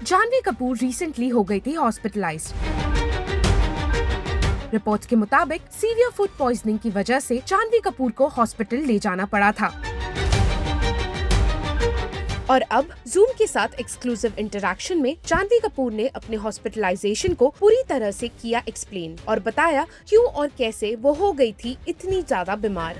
Janhvi Kapoor recently हो गई थी हॉस्पिटलाइज्ड। रिपोर्ट्स के मुताबिक सीवियर फूड पॉइजनिंग की वजह से जानवी कपूर को हॉस्पिटल ले जाना पड़ा था। और अब जूम के साथ एक्सक्लूसिव इंटरैक्शन में जानवी कपूर ने अपने हॉस्पिटलाइजेशन को पूरी तरह से किया एक्सप्लेन और बताया क्यों और कैसे वो हो गई थी इतनी ज्यादा बीमार।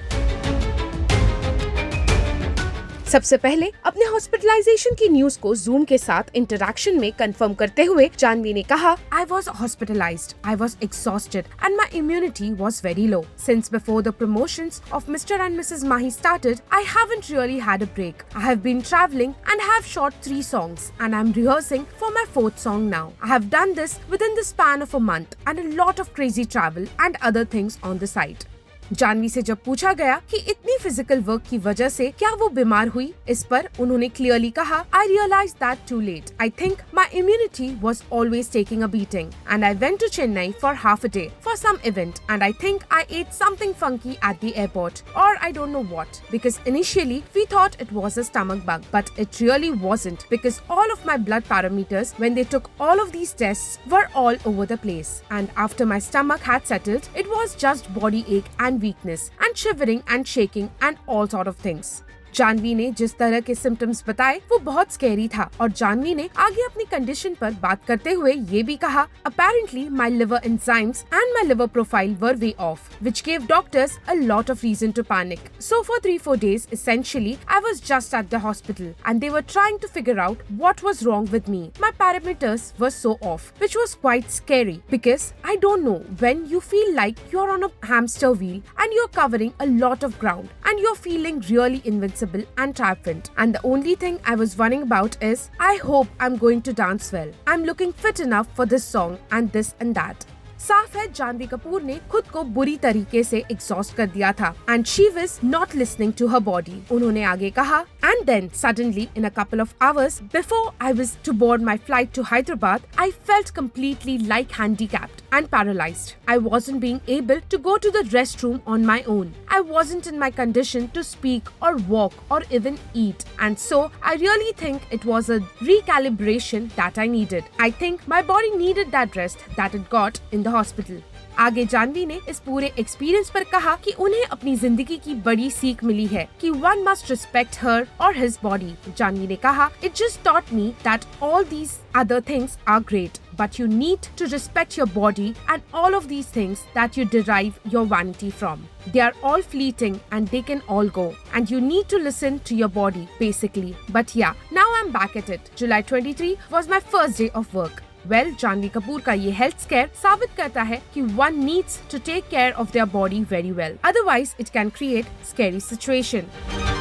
सबसे पहले अपने हॉस्पिटलाइजेशन की न्यूज को जूम के साथ इंटरैक्शन में कंफर्म करते हुए जानवी ने कहा, I was hospitalized, I was exhausted and my immunity was very low. Since before the promotions of Mr. and Mrs. Mahi started, I haven't really had a break. I have been traveling and have shot 3 songs and I'm rehearsing for my 4th song now. I have done this within the span of a month and a lot of crazy travel and other things on the side. Janvi से जब पूछा गया कि इतनी physical work की वजह से क्या वो बीमार हुई, इस पर उन्होंने क्लियरली कहा, I realized that too late. I think my immunity was always taking a beating and I went to Chennai for half a day for some event and I think I ate something funky at the airport or I don't know what because initially we thought it was a stomach bug but it really wasn't because all of my blood parameters when they took all of these tests were all over the place and after my stomach had settled it was just body ache and weakness and shivering and shaking and all sort of things. Janvi ने जिस तरह के symptoms बताए वो बहुत scary था और जानवी ने आगे अपनी कंडीशन पर बात करते हुए ये भी कहा, Apparently my liver enzymes and my liver profile were way off, which gave doctors a lot of reason to panic. So for 3-4 days, essentially, I was just at the hospital and they were trying to figure out what was wrong with me. My parameters were so off, which was quite scary because I don't know when you feel like you're on a hamster wheel and you're covering a lot of ground and you're feeling really invincible and triumphant. And the only thing I was worrying about is, I hope I'm going to dance well. I'm looking fit enough for this song and this and that. साफ है जानवी कपूर ने खुद को बुरी तरीके से exhaust कर दिया था and she was not listening to her body. उन्होंने आगे कहा, and then suddenly in a couple of hours before I was to board my flight to Hyderabad I felt completely like handicapped and paralyzed. I wasn't being able to go to the restroom on my own. I wasn't in my condition to speak or walk or even eat. And so I really think it was a recalibration that I needed. I think my body needed that rest that it got in the hospital. आगे जानवी ने इस पूरे experience पर कहा कि उन्हें अपनी जिंदगी की बड़ी सीख मिली है कि one must respect her or his body. Janvi ने कहा, It just taught me that all these other things are great, but you need to respect your body and all of these things that you derive your vanity from. They are all fleeting and they can all go. And you need to listen to your body, basically. But yeah, now I'm back at it. July 23 was my first day of work. Well, Janhvi Kapoor का ये health square साबित करता है कि one needs to take care of their body very well. Otherwise, it can create scary situation.